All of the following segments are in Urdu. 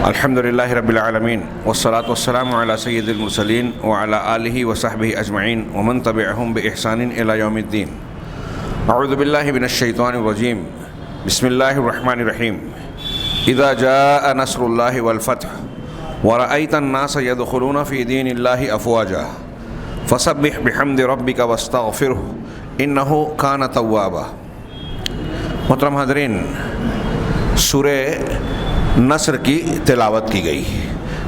الحمد للہ رب العالمین والصلاة والسلام علی سید المرسلین وعلی آلہ وصحبہ اجمعین ومن تبعہم بإحسان الی یوم الدین. اعوذ باللہ من الشیطان الرجیم. بسم اللہ الرحمن الرحیم. اذا جاء نصر اللہ والفتح ورأیت الناس يدخلون فی دین اللہ افواجا فسبح بحمد ربک واستغفرہ انہ کان توابا. محترم حاضرین، سورہ نصر کی تلاوت کی گئی.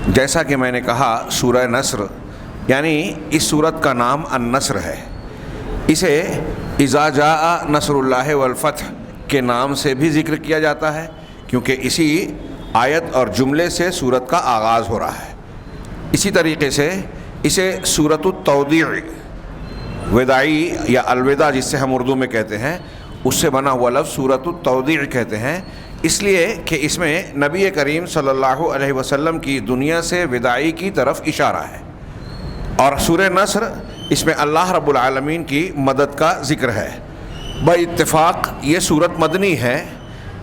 جیسا کہ میں نے کہا، سورہ نصر یعنی اس سورت کا نام النصر ہے. اسے اذا جاء نصر اللہ والفتح کے نام سے بھی ذکر کیا جاتا ہے، کیونکہ اسی آیت اور جملے سے سورت کا آغاز ہو رہا ہے. اسی طریقے سے اسے سورۃ التودیع، وداعی یا الوداع جس سے ہم اردو میں کہتے ہیں، اس سے بنا ہوا لفظ سورۃ التودیع کہتے ہیں، اس لیے کہ اس میں نبی کریم صلی اللہ علیہ وسلم کی دنیا سے وداعی کی طرف اشارہ ہے. اور سورہ نصر اس میں اللہ رب العالمین کی مدد کا ذکر ہے. باتفاق یہ سورت مدنی ہے،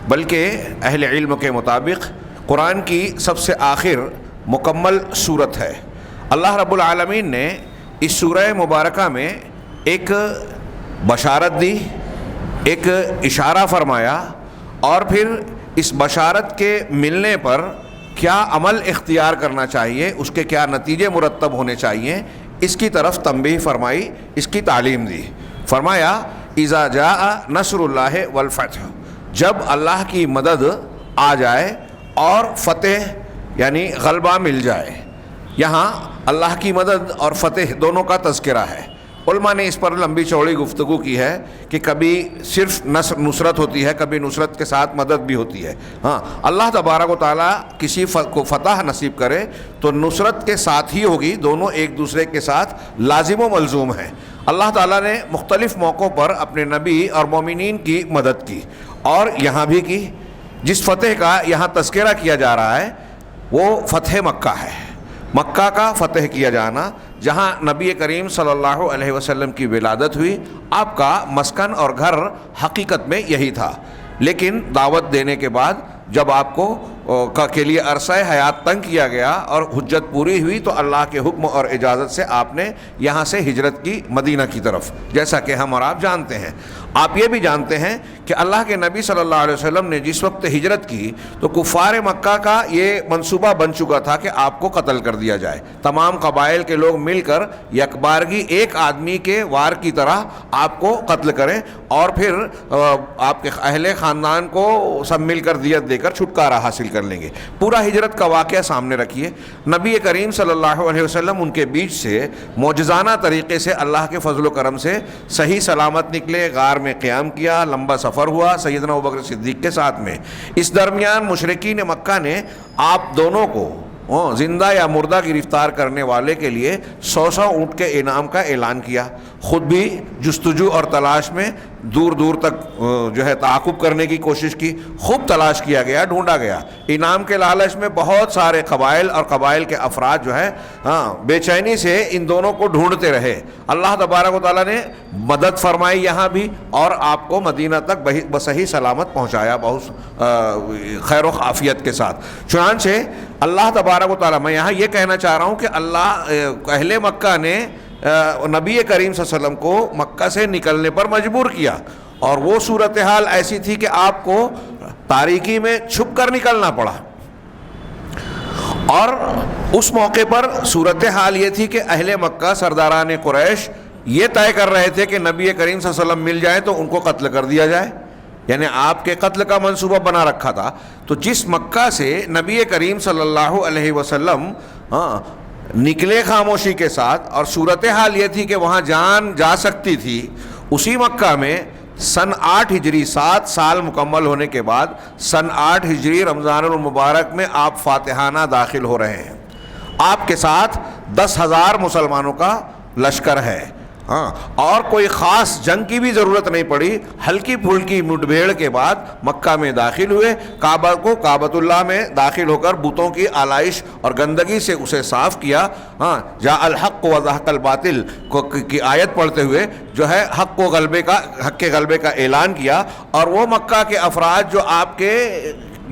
بلکہ اہل علم کے مطابق قرآن کی سب سے آخر مکمل سورت ہے. اللہ رب العالمین نے اس سورہ مبارکہ میں ایک بشارت دی، ایک اشارہ فرمایا، اور پھر اس بشارت کے ملنے پر کیا عمل اختیار کرنا چاہیے، اس کے کیا نتیجے مرتب ہونے چاہیے، اس کی طرف تنبیہ فرمائی، اس کی تعلیم دی. فرمایا اذا جاء نصر اللہ والفتح، جب اللہ کی مدد آ جائے اور فتح یعنی غلبہ مل جائے. یہاں اللہ کی مدد اور فتح دونوں کا تذکرہ ہے. علماء نے اس پر لمبی چوڑی گفتگو کی ہے کہ کبھی صرف نصرت ہوتی ہے، کبھی نصرت کے ساتھ مدد بھی ہوتی ہے. ہاں، اللہ تبارک و تعالیٰ کسی کو فتح نصیب کرے تو نصرت کے ساتھ ہی ہوگی، دونوں ایک دوسرے کے ساتھ لازم و ملزوم ہیں. اللہ تعالیٰ نے مختلف موقعوں پر اپنے نبی اور مومنین کی مدد کی، اور یہاں بھی کی. جس فتح کا یہاں تذکرہ کیا جا رہا ہے وہ فتح مکہ ہے. مکہ کا فتح کیا جانا، جہاں نبی کریم صلی اللہ علیہ وسلم کی ولادت ہوئی. آپ کا مسکن اور گھر حقیقت میں یہی تھا، لیکن دعوت دینے کے بعد جب آپ کو کے لیے عرصہ حیات تنگ کیا گیا اور حجت پوری ہوئی تو اللہ کے حکم اور اجازت سے آپ نے یہاں سے ہجرت کی مدینہ کی طرف، جیسا کہ ہم اور آپ جانتے ہیں. آپ یہ بھی جانتے ہیں کہ اللہ کے نبی صلی اللہ علیہ وسلم نے جس وقت ہجرت کی تو کفار مکہ کا یہ منصوبہ بن چکا تھا کہ آپ کو قتل کر دیا جائے. تمام قبائل کے لوگ مل کر یکبارگی ایک آدمی کے وار کی طرح آپ کو قتل کریں، اور پھر آپ کے اہل خاندان کو سب مل کر دیت دے کر چھٹکارا حاصل کر لیں گے. پورا ہجرت کا واقعہ سامنے رکھیے. نبی کریم صلی اللہ علیہ وسلم ان کے بیچ سے معجزانہ طریقے سے اللہ کے فضل و کرم سے صحیح سلامت نکلے، غار میں قیام کیا، لمبا سفر ہوا سیدنا ابوبکر صدیق کے ساتھ میں. اس درمیان مشرکین مکہ نے آپ دونوں کو زندہ یا مردہ گرفتار کرنے والے کے لیے 100 اونٹ کے انعام کا اعلان کیا. خود بھی جستجو اور تلاش میں دور دور تک جو ہے تعاقب کرنے کی کوشش کی. خوب تلاش کیا گیا، ڈھونڈا گیا. انعام کے لالچ میں بہت سارے قبائل اور قبائل کے افراد جو ہے بے چینی سے ان دونوں کو ڈھونڈتے رہے. اللہ تبارک و تعالیٰ نے مدد فرمائی یہاں بھی، اور آپ کو مدینہ تک بصحیح سلامت پہنچایا، بہت خیر و عافیت کے ساتھ. چنانچہ اللہ تبارک و تعالیٰ، میں یہاں یہ کہنا چاہ رہا ہوں کہ اللہ اہل مکہ نے نبی کریم صلی اللہ علیہ وسلم کو مکہ سے نکلنے پر مجبور کیا، اور وہ صورتحال ایسی تھی کہ آپ کو تاریکی میں چھپ کر نکلنا پڑا. اور اس موقع پر صورتحال یہ تھی کہ اہل مکہ سرداران قریش یہ طے کر رہے تھے کہ نبی کریم صلی اللہ علیہ وسلم مل جائے تو ان کو قتل کر دیا جائے، یعنی آپ کے قتل کا منصوبہ بنا رکھا تھا. تو جس مکہ سے نبی کریم صلی اللہ علیہ وسلم نکلے خاموشی کے ساتھ، اور صورتحال یہ تھی کہ وہاں جان جا سکتی تھی، اسی مکہ میں سن 8 ہجری 7 سال مکمل ہونے کے بعد سن 8 ہجری رمضان المبارک میں آپ فاتحانہ داخل ہو رہے ہیں. آپ کے ساتھ 10,000 مسلمانوں کا لشکر ہے. اور کوئی خاص جنگ کی بھی ضرورت نہیں پڑی. ہلکی پھلکی مٹ بھیڑ کے بعد مکہ میں داخل ہوئے. کعبۃ اللہ میں داخل ہو کر بتوں کی آلائش اور گندگی سے اسے صاف کیا. جاء الحق وزهق الباطل کی آیت پڑھتے ہوئے جو ہے حق کے غلبے کا اعلان کیا. اور وہ مکہ کے افراد جو آپ کے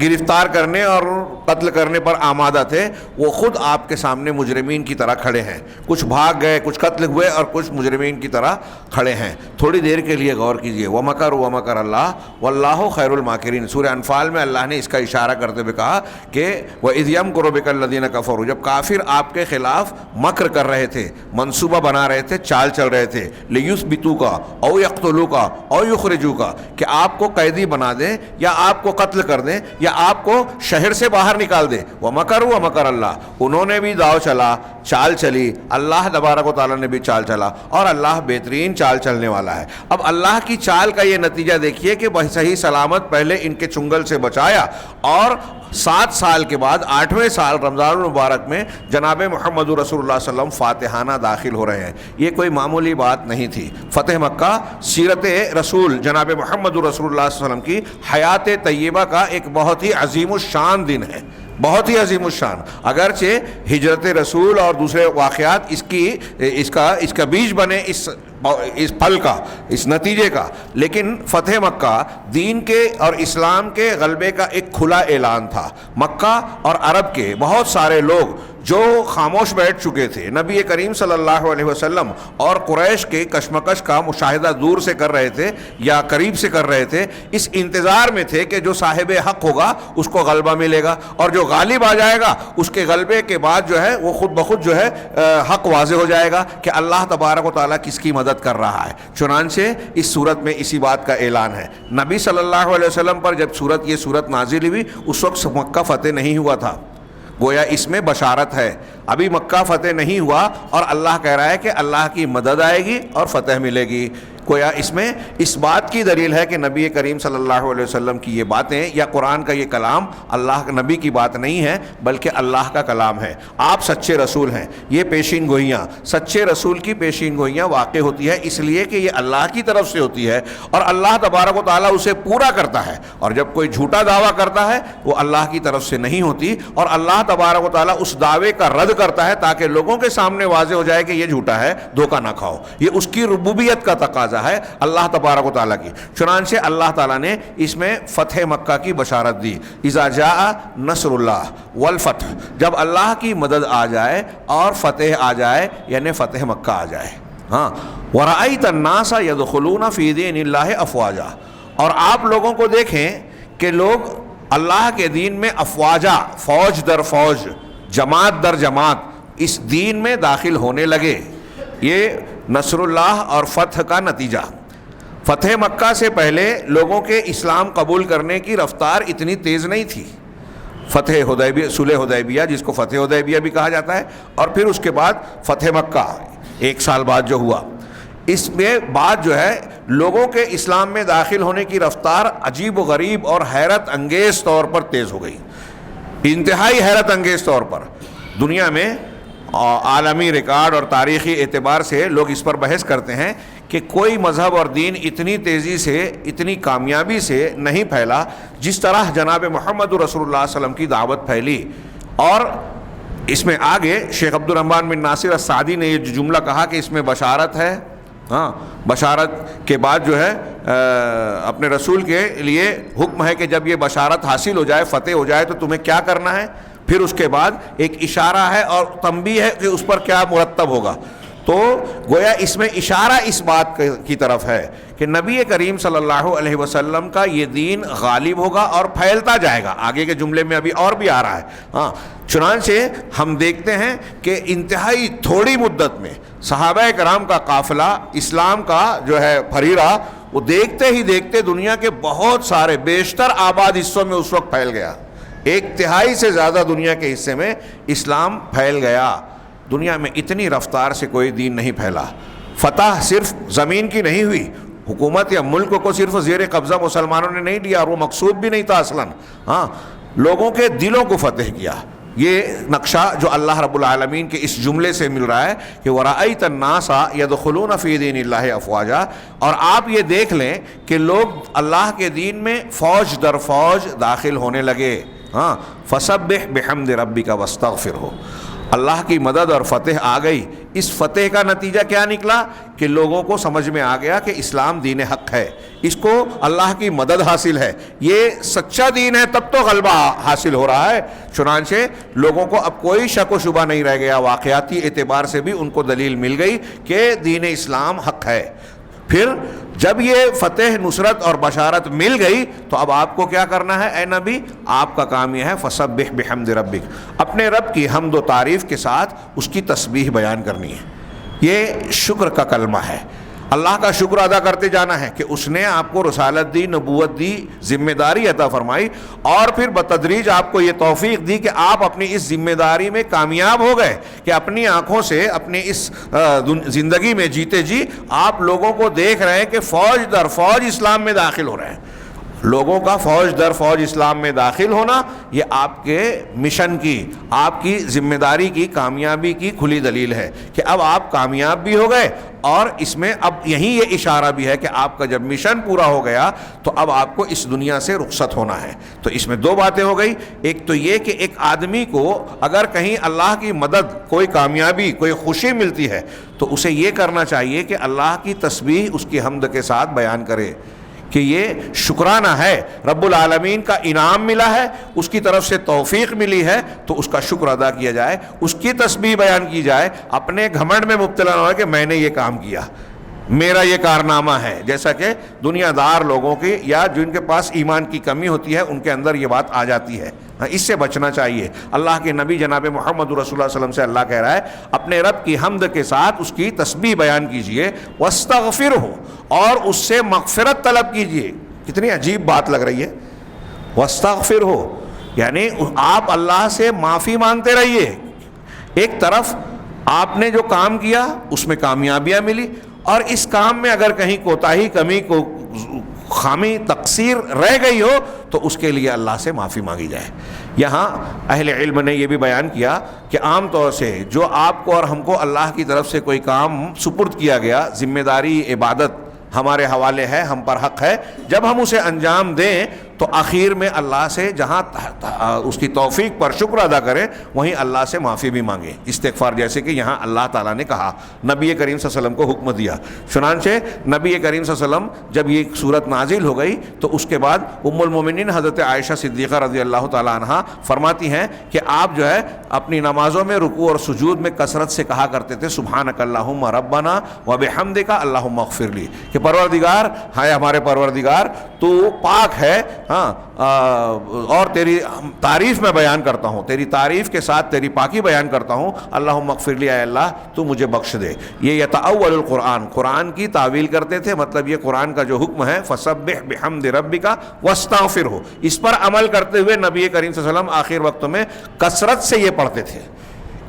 گرفتار کرنے اور قتل کرنے پر آمادہ تھے، وہ خود آپ کے سامنے مجرمین کی طرح کھڑے ہیں. کچھ بھاگ گئے، کچھ قتل ہوئے اور کچھ مجرمین کی طرح کھڑے ہیں. تھوڑی دیر کے لیے غور کیجئے. وَمَكَرُوا وَمَكَرَ اللَّهُ وَاللَّهُ خَيْرُ الْمَاكِرِينَ. سورہ انفال میں اللہ نے اس کا اشارہ کرتے ہوئے کہا کہ وَإِذْ يَمْكُرُ بِكَ الَّذِينَ كَفَرُوا، جب کافر آپ کے خلاف مکر کر رہے تھے، منصوبہ بنا رہے تھے، چال چل رہے تھے، لِيُثْبِتُوكَ أَوْ يَقْتُلُوكَ أَوْ يُخْرِجُوكَ، کہ آپ کو قیدی بنا دیں یا آپ کو قتل کر دیں یا آپ کو شہر سے باہر نکال دیں. وَمَكَرُوا وَمَكَرَ اللَّهُ، انہوں نے بھی داؤ چلا، چال چلی، اللہ تبارک و تعالیٰ نے بھی چال چلا، اور اللہ بہترین چال چلنے والا ہے. اب اللہ کی چال کا یہ نتیجہ دیکھیے کہ صحیح سلامت پہلے ان کے چنگل سے بچایا، اور 7 سال کے بعد 8ویں سال رمضان المبارک میں جناب محمد رسول اللہ صلی اللہ علیہ وسلم فاتحانہ داخل ہو رہے ہیں. یہ کوئی معمولی بات نہیں تھی. فتح مکہ سیرت رسول جناب محمد رسول اللہ صلی اللہ علیہ وسلم کی حیات طیبہ کا ایک بہت ہی عظیم الشان دن ہے، بہت ہی عظیم الشان. اگرچہ ہجرت رسول اور دوسرے واقعات اس کا بیج بنے اس پھل کا، اس نتیجے کا، لیکن فتح مکہ دین کے اور اسلام کے غلبے کا ایک کھلا اعلان تھا. مکہ اور عرب کے بہت سارے لوگ جو خاموش بیٹھ چکے تھے، نبی کریم صلی اللہ علیہ وسلم اور قریش کے کشمکش کا مشاہدہ دور سے کر رہے تھے یا قریب سے کر رہے تھے، اس انتظار میں تھے کہ جو صاحب حق ہوگا اس کو غلبہ ملے گا، اور جو غالب آ جائے گا اس کے غلبے کے بعد جو ہے وہ خود بخود جو ہے حق واضح ہو جائے گا کہ اللہ تبارک و تعالیٰ کس کی مدد کر رہا ہے. چنانچہ اس صورت میں اسی بات کا اعلان ہے. نبی صلی اللہ علیہ وسلم پر جب یہ صورت نازل ہوئی، اس وقت مکہ فتح نہیں ہوا تھا. گویا اس میں بشارت ہے، ابھی مکہ فتح نہیں ہوا اور اللہ کہہ رہا ہے کہ اللہ کی مدد آئے گی اور فتح ملے گی. گویا اس میں اس بات کی دلیل ہے کہ نبی کریم صلی اللہ علیہ وسلم کی یہ باتیں یا قرآن کا یہ کلام اللہ نبی کی بات نہیں ہے بلکہ اللہ کا کلام ہے. آپ سچے رسول ہیں. یہ پیشین گوئیاں، سچے رسول کی پیشین گوئیاں واقع ہوتی ہے اس لیے کہ یہ اللہ کی طرف سے ہوتی ہے اور اللہ تبارک و تعالیٰ اسے پورا کرتا ہے. اور جب کوئی جھوٹا دعویٰ کرتا ہے وہ اللہ کی طرف سے نہیں ہوتی، اور اللہ تبارک و تعالیٰ اس دعوے کا رد کرتا ہے تاکہ لوگوں کے سامنے واضح ہو جائے کہ یہ جھوٹا ہے، دھوکہ نہ کھاؤ. یہ اس کی ربوبیت کا تقاضا ہے اللہ تبارک و تعالیٰ کی. چنانچہ اللہ تعالیٰ نے اس میں فتح مکہ کی بشارت دی. اذا جاء نصر اللہ والفتح، جب اللہ کی مدد آ جائے اور فتح آ جائے، یعنی فتح مکہ آ جائے. ہاں، ورأیت الناس يدخلون فی دین اللہ افواجا، اور آپ لوگوں کو دیکھیں کہ لوگ اللہ کے دین میں افواجا، فوج در فوج، جماعت در جماعت اس دین میں داخل ہونے لگے. یہ نصر اللہ اور فتح کا نتیجہ. فتح مکہ سے پہلے لوگوں کے اسلام قبول کرنے کی رفتار اتنی تیز نہیں تھی. فتح حدیبیہ، صلح حدیبیہ جس کو فتح حدیبیہ بھی کہا جاتا ہے، اور پھر اس کے بعد فتح مکہ 1 سال بعد جو ہوا، اس میں بعد جو ہے لوگوں کے اسلام میں داخل ہونے کی رفتار عجیب و غریب اور حیرت انگیز طور پر تیز ہو گئی. انتہائی حیرت انگیز طور پر. دنیا میں عالمی ریکارڈ اور تاریخی اعتبار سے لوگ اس پر بحث کرتے ہیں کہ کوئی مذہب اور دین اتنی تیزی سے، اتنی کامیابی سے نہیں پھیلا جس طرح جناب محمد رسول اللہ صلی اللہ علیہ وسلم کی دعوت پھیلی. اور اس میں آگے شیخ عبد الرحمن بن ناصر السعدی نے یہ جملہ کہا کہ اس میں بشارت ہے. ہاں، بشارت کے بعد جو ہے اپنے رسول کے لیے حکم ہے کہ جب یہ بشارت حاصل ہو جائے، فتح ہو جائے، تو تمہیں کیا کرنا ہے. پھر اس کے بعد ایک اشارہ ہے اور تنبیہ ہے کہ اس پر کیا مرتب ہوگا. تو گویا اس میں اشارہ اس بات کی طرف ہے کہ نبی کریم صلی اللہ علیہ وسلم کا یہ دین غالب ہوگا اور پھیلتا جائے گا. آگے کے جملے میں ابھی اور بھی آ رہا ہے. ہاں، چنانچہ ہم دیکھتے ہیں کہ انتہائی تھوڑی مدت میں صحابہ کرام کا قافلہ، اسلام کا جو ہے پھریرا، وہ دیکھتے ہی دیکھتے دنیا کے بہت سارے بیشتر آباد حصوں میں اس وقت پھیل گیا. 1/3 سے زیادہ دنیا کے حصے میں اسلام پھیل گیا. دنیا میں اتنی رفتار سے کوئی دین نہیں پھیلا. فتح صرف زمین کی نہیں ہوئی، حکومت یا ملک کو صرف زیر قبضہ مسلمانوں نے نہیں لیا، اور وہ مقصود بھی نہیں تھا اصلاً. ہاں، لوگوں کے دلوں کو فتح کیا. یہ نقشہ جو اللہ رب العالمین کے اس جملے سے مل رہا ہے کہ وَرَأَيْتَ النَّاسَ يَدْخُلُونَ فِي دِينِ اللَّهِ أَفْوَاجًا، اور آپ یہ دیکھ لیں کہ لوگ اللہ کے دین میں فوج در فوج داخل ہونے لگے. ہاں، فَسَبِّحْ بِحَمْدِ رَبِّكَ وَاسْتَغْفِرْهُ، اللہ کی مدد اور فتح آ گئی. اس فتح کا نتیجہ کیا نکلا کہ لوگوں کو سمجھ میں آ گیا کہ اسلام دین حق ہے, اس کو اللہ کی مدد حاصل ہے, یہ سچا دین ہے, تب تو غلبہ حاصل ہو رہا ہے. چنانچہ لوگوں کو اب کوئی شک و شبہ نہیں رہ گیا, واقعاتی اعتبار سے بھی ان کو دلیل مل گئی کہ دین اسلام حق ہے. پھر جب یہ فتح, نصرت اور بشارت مل گئی تو اب آپ کو کیا کرنا ہے اے نبی؟ آپ کا کام یہ ہے فسبح بحمد ربک, اپنے رب کی حمد و تعریف کے ساتھ اس کی تسبیح بیان کرنی ہے. یہ شکر کا کلمہ ہے, اللہ کا شکر ادا کرتے جانا ہے کہ اس نے آپ کو رسالت دی, نبوت دی, ذمہ داری عطا فرمائی, اور پھر بتدریج آپ کو یہ توفیق دی کہ آپ اپنی اس ذمہ داری میں کامیاب ہو گئے کہ اپنی آنکھوں سے اپنی اس زندگی میں جیتے جی آپ لوگوں کو دیکھ رہے ہیں کہ فوج در فوج اسلام میں داخل ہو رہے ہیں. لوگوں کا فوج در فوج اسلام میں داخل ہونا یہ آپ کے مشن کی, آپ کی ذمہ داری کی کامیابی کی کھلی دلیل ہے کہ اب آپ کامیاب بھی ہو گئے, اور اس میں اب یہی یہ اشارہ بھی ہے کہ آپ کا جب مشن پورا ہو گیا تو اب آپ کو اس دنیا سے رخصت ہونا ہے. تو اس میں دو باتیں ہو گئی, ایک تو یہ کہ ایک آدمی کو اگر کہیں اللہ کی مدد, کوئی کامیابی, کوئی خوشی ملتی ہے تو اسے یہ کرنا چاہیے کہ اللہ کی تسبیح اس کی حمد کے ساتھ بیان کرے کہ یہ شکرانہ ہے, رب العالمین کا انعام ملا ہے, اس کی طرف سے توفیق ملی ہے, تو اس کا شکر ادا کیا جائے, اس کی تسبیح بیان کی جائے. اپنے گھمنڈ میں مبتلا نہ ہو کہ میں نے یہ کام کیا, میرا یہ کارنامہ ہے, جیسا کہ دنیا دار لوگوں کی یا جن کے پاس ایمان کی کمی ہوتی ہے ان کے اندر یہ بات آ جاتی ہے. اس سے بچنا چاہیے. اللہ کے نبی جناب محمد رسول اللہ صلی اللہ علیہ وسلم سے اللہ کہہ رہا ہے اپنے رب کی حمد کے ساتھ اس کی تسبیح بیان کیجئے, واستغفرہ, اور اس سے مغفرت طلب کیجئے. کتنی عجیب بات لگ رہی ہے, واستغفرہ یعنی آپ اللہ سے معافی مانگتے رہیے. ایک طرف آپ نے جو کام کیا اس میں کامیابیاں ملی, اور اس کام میں اگر کہیں کوتاہی, کمی, کو خامی, تقصیر رہ گئی ہو تو اس کے لیے اللہ سے معافی مانگی جائے. یہاں اہل علم نے یہ بھی بیان کیا کہ عام طور سے جو آپ کو اور ہم کو اللہ کی طرف سے کوئی کام سپرد کیا گیا, ذمہ داری, عبادت ہمارے حوالے ہے, ہم پر حق ہے, جب ہم اسے انجام دیں تو آخر میں اللہ سے جہاں اس کی توفیق پر شکر ادا کریں وہیں اللہ سے معافی بھی مانگیں, استغفار, جیسے کہ یہاں اللہ تعالیٰ نے کہا, نبی کریم صلی اللہ علیہ وسلم کو حکم دیا. چنانچہ نبی کریم صلی اللہ علیہ وسلم جب یہ صورت نازل ہو گئی تو اس کے بعد ام المومنین حضرت عائشہ صدیقہ رضی اللہ تعالیٰ عنہا فرماتی ہیں کہ آپ جو ہے اپنی نمازوں میں رکوع اور سجود میں کثرت سے کہا کرتے تھے سبحانک اللہم ربنا وبحمدک اللہم اغفر لی, کہ پروردگار, ہائے ہمارے پروردگار تو پاک ہے, ہاں, اور تیری تعریف میں بیان کرتا ہوں, تیری تعریف کے ساتھ تیری پاکی بیان کرتا ہوں, اللہم اغفر لی, اے اللہ تو مجھے بخش دے. یہ یتأول القرآن, قرآن کی تعویل کرتے تھے, مطلب یہ قرآن کا جو حکم ہے فسبح بحمد ربک واستغفرہ, اس پر عمل کرتے ہوئے نبی کریم صلی اللہ علیہ وسلم آخر وقت میں کثرت سے یہ پڑھتے تھے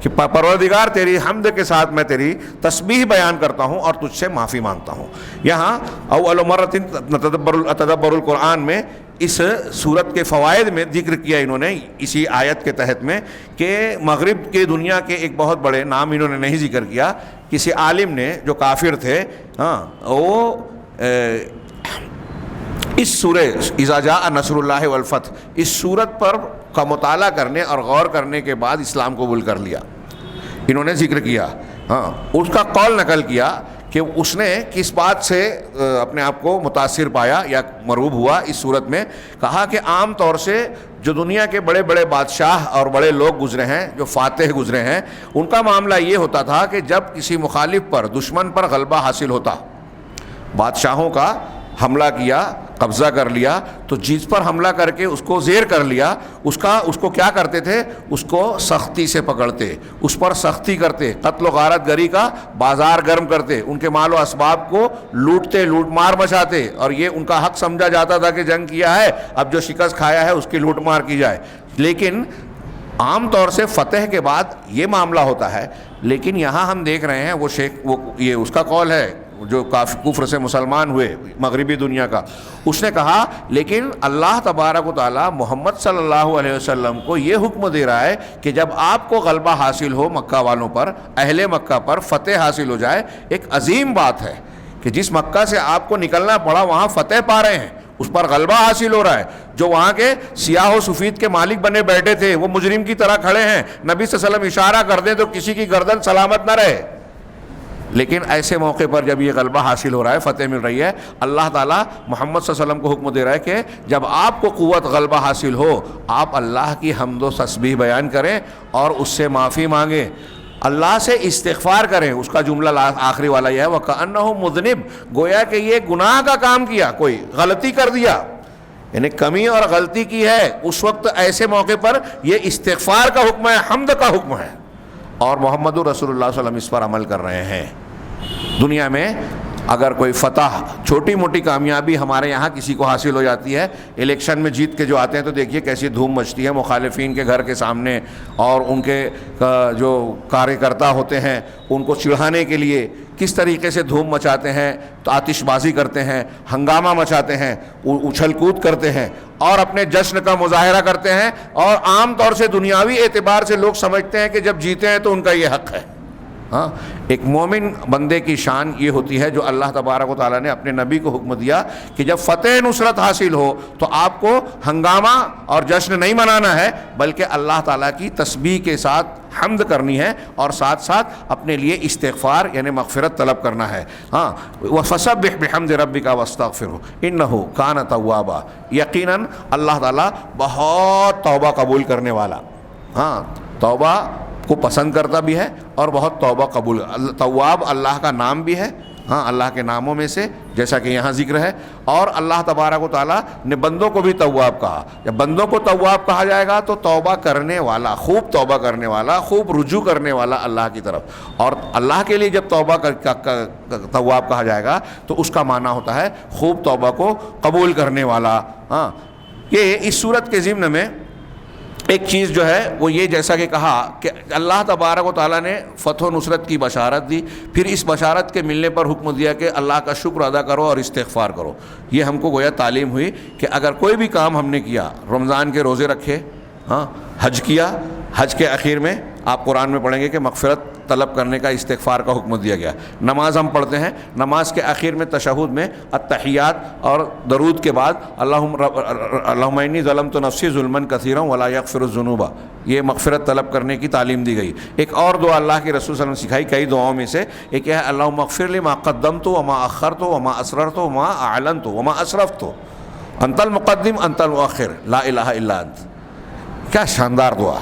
کہ پروردگار تیری حمد کے ساتھ میں تیری تسبیح بیان کرتا ہوں اور تجھ سے معافی مانگتا ہوں. یہاں اول مرۃ تدبر القرآن میں اس صورت کے فوائد میں ذکر کیا انہوں نے اسی آیت کے تحت میں کہ مغرب کے دنیا کے ایک بہت بڑے, نام انہوں نے نہیں ذکر کیا, کسی عالم نے جو کافر تھے, ہاں, وہ اس سورہ اذا جاء نصر اللہ والفتح, اس صورت پر کا مطالعہ کرنے اور غور کرنے کے بعد اسلام قبول کر لیا. انہوں نے ذکر کیا, ہاں, اس کا قول نقل کیا کہ اس نے کس بات سے اپنے آپ کو متاثر پایا یا مرعوب ہوا. اس صورت میں کہا کہ عام طور سے جو دنیا کے بڑے بڑے بادشاہ اور بڑے لوگ گزرے ہیں, جو فاتح گزرے ہیں, ان کا معاملہ یہ ہوتا تھا کہ جب کسی مخالف پر, دشمن پر غلبہ حاصل ہوتا, بادشاہوں کا حملہ کیا, قبضہ کر لیا, تو جس پر حملہ کر کے اس کو زیر کر لیا, اس کو کیا کرتے تھے, اس کو سختی سے پکڑتے, اس پر سختی کرتے, قتل و غارت گری کا بازار گرم کرتے, ان کے مال و اسباب کو لوٹتے, لوٹ مار مچاتے, اور یہ ان کا حق سمجھا جاتا تھا کہ جنگ کیا ہے, اب جو شکست کھایا ہے اس کی لوٹ مار کی جائے. لیکن عام طور سے فتح کے بعد یہ معاملہ ہوتا ہے. لیکن یہاں ہم دیکھ رہے ہیں وہ یہ اس کا قول ہے جو کفر سے مسلمان ہوئے مغربی دنیا کا, اس نے کہا لیکن اللہ تبارک و تعالی محمد صلی اللہ علیہ وسلم کو یہ حکم دے رہا ہے کہ جب آپ کو غلبہ حاصل ہو مکہ والوں پر, اہل مکہ پر فتح حاصل ہو جائے, ایک عظیم بات ہے کہ جس مکہ سے آپ کو نکلنا پڑا وہاں فتح پا رہے ہیں, اس پر غلبہ حاصل ہو رہا ہے. جو وہاں کے سیاہ و سفید کے مالک بنے بیٹھے تھے وہ مجرم کی طرح کھڑے ہیں, نبی صلی اللہ علیہ وسلم اشارہ کر دیں تو کسی کی گردن سلامت نہ رہے. لیکن ایسے موقع پر جب یہ غلبہ حاصل ہو رہا ہے, فتح مل رہی ہے, اللہ تعالیٰ محمد صلی اللہ علیہ وسلم کو حکم دے رہا ہے کہ جب آپ کو قوت غلبہ حاصل ہو آپ اللہ کی حمد و تسبیح بیان کریں اور اس سے معافی مانگیں, اللہ سے استغفار کریں. اس کا جملہ آخری والا یہ ہے وَكَأَنَّهُ مُذْنِبٌ, گویا کہ یہ گناہ کا کام کیا, کوئی غلطی کر دیا, یعنی کمی اور غلطی کی ہے. اس وقت ایسے موقع پر یہ استغفار کا حکم ہے, حمد کا حکم ہے, اور محمد رسول اللہ صلی اللہ علیہ وسلم اس پر عمل کر رہے ہیں. دنیا میں اگر کوئی فتح, چھوٹی موٹی کامیابی ہمارے یہاں کسی کو حاصل ہو جاتی ہے, الیکشن میں جیت کے جو آتے ہیں تو دیکھیے کیسی دھوم مچتی ہے مخالفین کے گھر کے سامنے, اور ان کے جو کاریہ کرتا ہوتے ہیں ان کو چڑھانے کے لیے کس طریقے سے دھوم مچاتے ہیں, تو آتش بازی کرتے ہیں, ہنگامہ مچاتے ہیں, اچھل کود کرتے ہیں اور اپنے جشن کا مظاہرہ کرتے ہیں, اور عام طور سے دنیاوی اعتبار سے لوگ سمجھتے ہیں کہ جب جیتے ہیں تو ان کا یہ حق ہے. ہاں, ایک مومن بندے کی شان یہ ہوتی ہے جو اللہ تبارک و تعالیٰ نے اپنے نبی کو حکم دیا کہ جب فتح نصرت حاصل ہو تو آپ کو ہنگامہ اور جشن نہیں منانا ہے, بلکہ اللہ تعالیٰ کی تسبیح کے ساتھ حمد کرنی ہے اور ساتھ ساتھ اپنے لیے استغفار یعنی مغفرت طلب کرنا ہے. ہاں, وَفَسَبِّحْ بِحَمْدِ رَبِّكَ وَاسْتَغْفِرْهُ إِنَّهُ كَانَ تَوَّابًا, یقیناً اللہ تعالیٰ بہت توبہ قبول کرنے والا, ہاں توبہ کو پسند کرتا بھی ہے اور بہت توبہ قبول. تواب اللہ کا نام بھی ہے, ہاں اللہ کے ناموں میں سے جیسا کہ یہاں ذکر ہے, اور اللہ تبارک و تعالیٰ نے بندوں کو بھی تواب کہا. جب بندوں کو تواب کہا جائے گا تو توبہ کرنے والا, خوب توبہ کرنے والا, خوب رجوع کرنے والا اللہ کی طرف, اور اللہ کے لیے جب توبہ تواب کہا جائے گا تو اس کا معنی ہوتا ہے خوب توبہ کو قبول کرنے والا. ہاں, یہ اس صورت کے ضمن میں ایک چیز جو ہے وہ یہ, جیسا کہ کہا کہ اللہ تبارک و تعالیٰ نے فتح و نصرت کی بشارت دی, پھر اس بشارت کے ملنے پر حکم دیا کہ اللہ کا شکر ادا کرو اور استغفار کرو. یہ ہم کو گویا تعلیم ہوئی کہ اگر کوئی بھی کام ہم نے کیا, رمضان کے روزے رکھے, ہاں حج کیا, حج کے اخیر میں آپ قرآن میں پڑھیں گے کہ مغفرت طلب کرنے کا استغفار کا حکم دیا گیا. نماز ہم پڑھتے ہیں, نماز کے اخیر میں تشہد میں التحیات اور درود کے بعد اللہم انی ظلمت نفسی ظلما کثیرا ولا یغفر الذنوب, یہ مغفرت طلب کرنے کی تعلیم دی گئی. ایک اور دعا اللہ کے رسول صلی اللہ علیہ وسلم سکھائی کئی دعاؤں میں سے, ایک ہے اللہم اغفر لی ما قدمت وما اخرت وما اسررت وما اعلنت وما اسرفت انت المقدم انت المؤخر لا الہ الا انت. کیا شاندار دعا.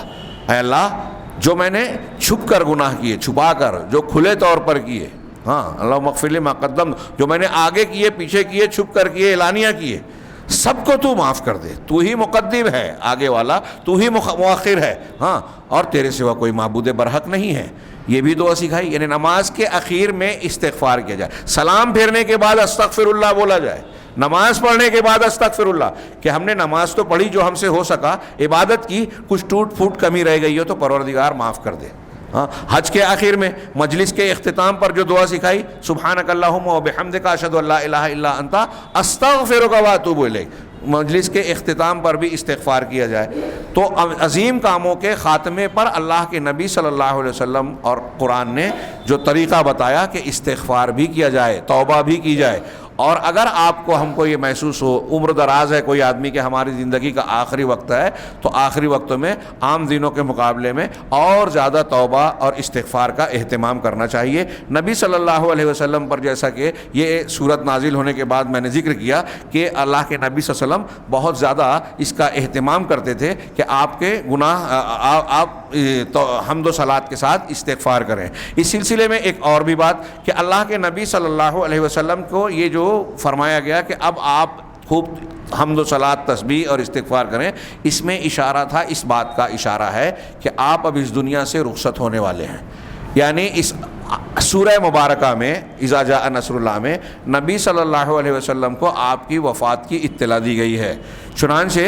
اے اللہ, جو میں نے چھپ کر گناہ کیے, چھپا کر, جو کھلے طور پر کیے, ہاں اللہم اغفر لی ما قدمت, جو میں نے آگے کیے, پیچھے کیے, چھپ کر کیے, اعلانیہ کیے, سب کو تو معاف کر دے. تو ہی مقدم ہے آگے والا, تو ہی مؤخر ہے, ہاں, اور تیرے سوا کوئی معبود برحق نہیں ہے. یہ بھی دعا سکھائی, یعنی نماز کے اخیر میں استغفار کیا جائے, سلام پھیرنے کے بعد استغفر اللہ بولا جائے, نماز پڑھنے کے بعد استغفر اللہ, کہ ہم نے نماز تو پڑھی جو ہم سے ہو سکا, عبادت کی, کچھ ٹوٹ پھوٹ کمی رہ گئی ہو تو پروردگار معاف کر دے. ہاں, حج کے آخر میں مجلس کے اختتام پر جو دعا سکھائی سبحانک اللہم و بحمدک اشہد ان لا الہ الا انت استغفرک و اتوب الیک, مجلس کے اختتام پر بھی استغفار کیا جائے. تو عظیم کاموں کے خاتمے پر اللہ کے نبی صلی اللہ علیہ وسلم اور قرآن نے جو طریقہ بتایا کہ استغفار بھی کیا جائے, توبہ بھی کی جائے. اور اگر آپ کو ہم کو یہ محسوس ہو عمر دراز ہے کوئی آدمی کہ ہماری زندگی کا آخری وقت ہے, تو آخری وقتوں میں عام دنوں کے مقابلے میں اور زیادہ توبہ اور استغفار کا اہتمام کرنا چاہیے. نبی صلی اللہ علیہ وسلم پر جیسا کہ یہ صورت نازل ہونے کے بعد میں نے ذکر کیا کہ اللہ کے نبی صلی اللہ علیہ وسلم بہت زیادہ اس کا اہتمام کرتے تھے کہ آپ کے گناہ آپ حمد و صلات کے ساتھ استغفار کریں. اس سلسلے میں ایک اور بھی بات کہ اللہ کے نبی صلی اللہ علیہ وسلم کو یہ جو فرمایا گیا کہ اب آپ خوب حمد و صلات تسبیح اور استغفار کریں, اس میں اشارہ تھا, اس بات کا اشارہ ہے کہ آپ اب اس دنیا سے رخصت ہونے والے ہیں. یعنی اس سورہ مبارکہ میں اذا جاء نصر اللہ میں نبی صلی اللہ علیہ وسلم کو آپ کی وفات کی اطلاع دی گئی ہے. چنانچہ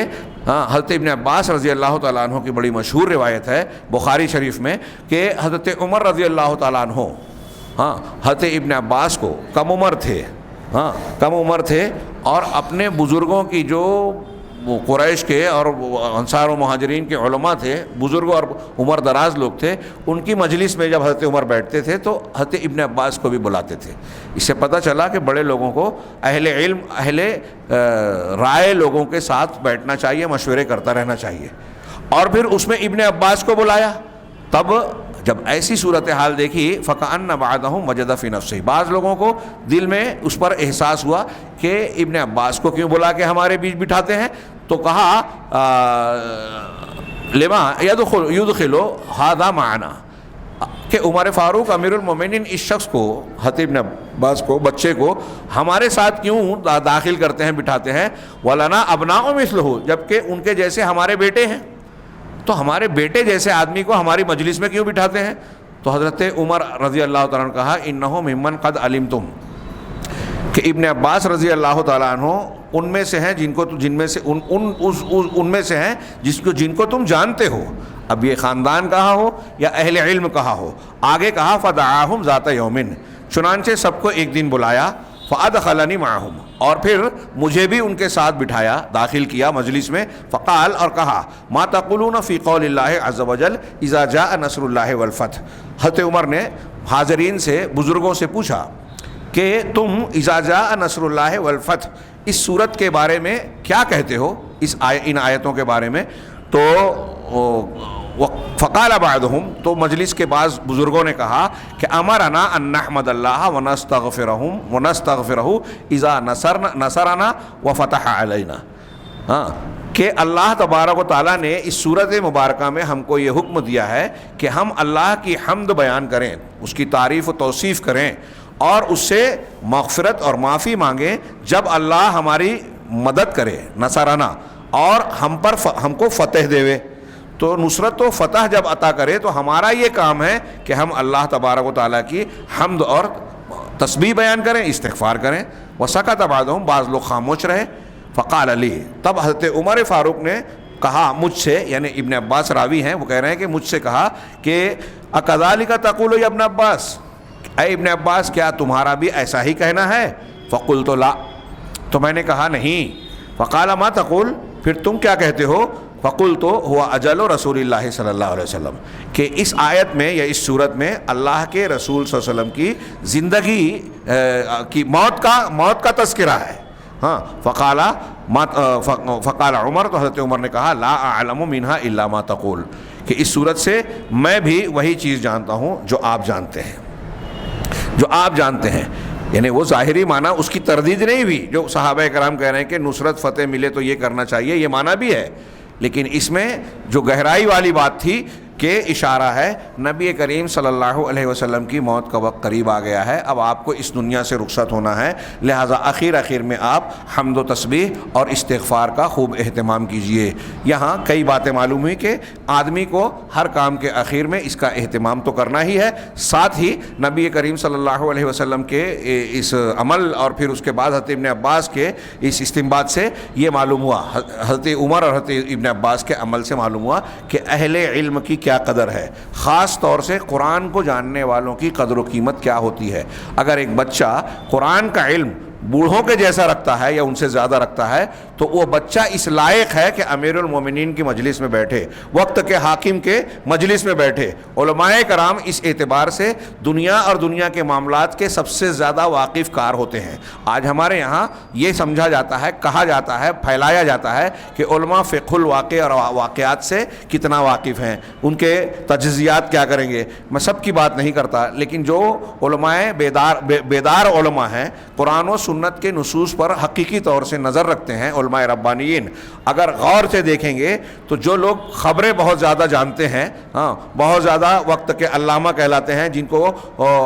حضرت ابن عباس رضی اللہ تعالیٰ عنہ کی بڑی مشہور روایت ہے بخاری شریف میں کہ حضرت عمر رضی اللہ تعالیٰ عنہ حضرت ابن عباس کو کم عمر تھے اور اپنے بزرگوں کی جو وہ قریش کے اور انصار و مہاجرین کے علماء تھے، بزرگ اور عمر دراز لوگ تھے، ان کی مجلس میں جب حضرت عمر بیٹھتے تھے تو حضرت ابن عباس کو بھی بلاتے تھے۔ اس سے پتہ چلا کہ بڑے لوگوں کو، اہل علم، اہل رائے لوگوں کے ساتھ بیٹھنا چاہیے، مشورے کرتا رہنا چاہیے۔ اور پھر اس میں ابن عباس کو بلایا۔ تب جب ایسی صورتحال دیکھی فَكَأَنَّ بَعْضَهُمْ وَجَدَ فِي نَفْسِهِ، بعض لوگوں کو دل میں اس پر احساس ہوا کہ ابن عباس کو کیوں بلا کے ہمارے بیچ بٹھاتے ہیں، تو کہا لما يدخل هذا معنا، کہ عمر فاروق امیر المومنین اس شخص کو، حضرت ابن عباس کو، بچے کو ہمارے ساتھ کیوں داخل کرتے ہیں، بٹھاتے ہیں، وَلَنَا أَبْنَاءُ مِثْلُهُ، جبکہ ان کے جیسے ہمارے بیٹے ہیں، تو ہمارے بیٹے جیسے آدمی کو ہماری مجلس میں کیوں بٹھاتے ہیں؟ تو حضرت عمر رضی اللہ تعالیٰ عنہ کہا انہم ممن قد علمتم، کہ ابن عباس رضی اللہ تعالیٰ عنہ ان میں سے ہیں جن میں سے ہیں جن کو تم جانتے ہو، اب یہ خاندان کہا ہو یا اہل علم کہا ہو۔ آگے کہا فدعاہم ذات یومن، چنانچہ سب کو ایک دن بلایا، فادخلنی معہم، اور پھر مجھے بھی ان کے ساتھ بٹھایا، داخل کیا مجلس میں، فقال، اور کہا ما تقولون فی قول اللہ عز وجل اذا جاء نصر اللہ والفتح۔ حضرت عمر نے حاضرین سے، بزرگوں سے پوچھا کہ تم اذا جاء نصر اللہ والفتح اس صورت کے بارے میں کیا کہتے ہو، ان آیتوں کے بارے میں؟ تو فقال بعضهم، تو مجلس کے بعض بزرگوں نے کہا کہ امرنا ان نحمد اللہ ونستغفرہ اذا نصرنا وفتح علینا، ہاں، کہ اللہ تبارک و تعالیٰ نے اس صورت مبارکہ میں ہم کو یہ حکم دیا ہے کہ ہم اللہ کی حمد بیان کریں، اس کی تعریف و توصیف کریں، اور اس سے مغفرت اور معافی مانگیں جب اللہ ہماری مدد کرے، نصرنا، اور ہم کو فتح دے۔ تو نصرت و فتح جب عطا کرے تو ہمارا یہ کام ہے کہ ہم اللہ تبارک و تعالیٰ کی حمد اور تسبیح بیان کریں، استغفار کریں۔ وسکت بعضهم، بعض لوگ خاموش رہے۔ فقال علی، تب حضرت عمر فاروق نے کہا مجھ سے، یعنی ابن عباس راوی ہیں، وہ کہہ رہے ہیں کہ مجھ سے کہا کہ اکذالک تقول یا ابن عباس، اے ابن عباس کیا تمہارا بھی ایسا ہی کہنا ہے؟ فقلت لا، تو میں نے کہا نہیں۔ فقال ما تقول، پھر تم کیا کہتے ہو؟ فقلت هو اجل رسول اللہ صلی اللہ علیہ وسلم، کہ اس آیت میں یا اس صورت میں اللہ کے رسول صلی اللہ علیہ وسلم کی زندگی کی موت کا تذکرہ ہے، ہاں۔ فقال عمر، تو حضرت عمر نے کہا لا اعلم منها الا ما تقول، کہ اس صورت سے میں بھی وہی چیز جانتا ہوں جو آپ جانتے ہیں، جو آپ جانتے ہیں۔ یعنی وہ ظاہری معنی اس کی تردید نہیں ہوئی، جو صحابہ کرام کہہ رہے ہیں کہ نصرت فتح ملے تو یہ کرنا چاہیے، یہ معنی بھی ہے، لیکن اس میں جو گہرائی والی بات تھی کہ اشارہ ہے نبی کریم صلی اللہ علیہ وسلم کی موت کا وقت قریب آ گیا ہے، اب آپ کو اس دنیا سے رخصت ہونا ہے، لہٰذا آخر میں آپ حمد و تسبیح اور استغفار کا خوب اہتمام کیجئے۔ یہاں کئی باتیں معلوم ہوئی کہ آدمی کو ہر کام کے اخیر میں اس کا اہتمام تو کرنا ہی ہے، ساتھ ہی نبی کریم صلی اللہ علیہ وسلم کے اس عمل اور پھر اس کے بعد حضرت ابن عباس کے اس استنباط سے یہ معلوم ہوا، حضرت عمر اور حضرت ابن عباس کے عمل سے معلوم ہوا کہ اہل علم کی کیا قدر ہے، خاص طور سے قرآن کو جاننے والوں کی قدر و قیمت کیا ہوتی ہے۔ اگر ایک بچہ قرآن کا علم بوڑھوں کے جیسا رکھتا ہے یا ان سے زیادہ رکھتا ہے تو وہ بچہ اس لائق ہے کہ امیر المومنین کی مجلس میں بیٹھے، وقت کے حاکم کے مجلس میں بیٹھے۔ علماء کرام اس اعتبار سے دنیا اور دنیا کے معاملات کے سب سے زیادہ واقف کار ہوتے ہیں۔ آج ہمارے یہاں یہ سمجھا جاتا ہے، کہا جاتا ہے، پھیلایا جاتا ہے کہ علماء فقہ الواقع اور واقعات سے کتنا واقف ہیں، ان کے تجزیات کیا کریں گے۔ میں سب کی بات نہیں کرتا، لیکن جو علماء بیدار علماء ہیں، قرآن و سنت کے نصوص پر حقیقی طور سے نظر رکھتے ہیں، علماء ربانیین، اگر غور سے دیکھیں گے تو جو لوگ خبریں بہت زیادہ جانتے ہیں، ہاں، بہت زیادہ وقت کے علامہ کہلاتے ہیں، جن کو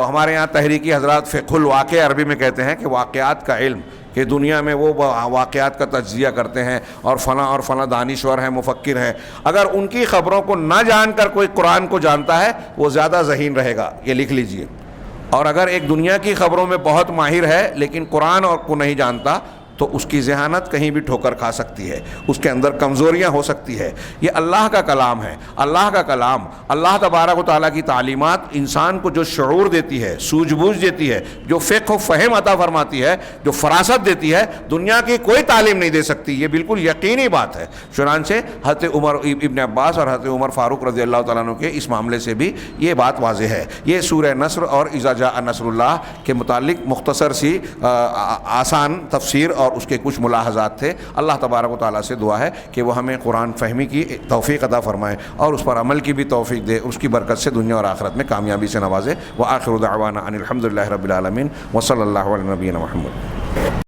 ہمارے یہاں تحریکی حضرات فقہ الواقع عربی میں کہتے ہیں کہ واقعات کا علم، کہ دنیا میں وہ واقعات کا تجزیہ کرتے ہیں اور فلاں دانشور ہیں، مفکر ہیں، اگر ان کی خبروں کو نہ جان کر کوئی قرآن کو جانتا ہے وہ زیادہ ذہین رہے گا، یہ لکھ لیجئے۔ اور اگر ایک دنیا کی خبروں میں بہت ماہر ہے لیکن قرآن اور کو نہیں جانتا، تو اس کی ذہانت کہیں بھی ٹھوکر کھا سکتی ہے، اس کے اندر کمزوریاں ہو سکتی ہے۔ یہ اللہ کا کلام ہے، اللہ کا کلام، اللہ تبارک و تعالیٰ کی تعلیمات انسان کو جو شعور دیتی ہے، سوجھ بوجھ دیتی ہے، جو فقہ و فہم عطا فرماتی ہے، جو فراست دیتی ہے، دنیا کی کوئی تعلیم نہیں دے سکتی۔ یہ بالکل یقینی بات ہے۔ چنانچہ حضرت عمر ابن عباس اور حضرت عمر فاروق رضی اللہ تعالیٰ عنہ کے اس معاملے سے بھی یہ بات واضح ہے۔ یہ سورہ نصر اور اذا جاء نصر اللہ کے متعلق مختصر سی آسان تفسیر اور اس کے کچھ ملاحظات تھے۔ اللہ تبارک و تعالیٰ سے دعا ہے کہ وہ ہمیں قرآن فہمی کی توفیق عطا فرمائے اور اس پر عمل کی بھی توفیق دے، اس کی برکت سے دنیا اور آخرت میں کامیابی سے نوازے۔ وآخر دعوانا ان الحمد للہ رب العالمین وصلی اللہ علی نبینا محمد۔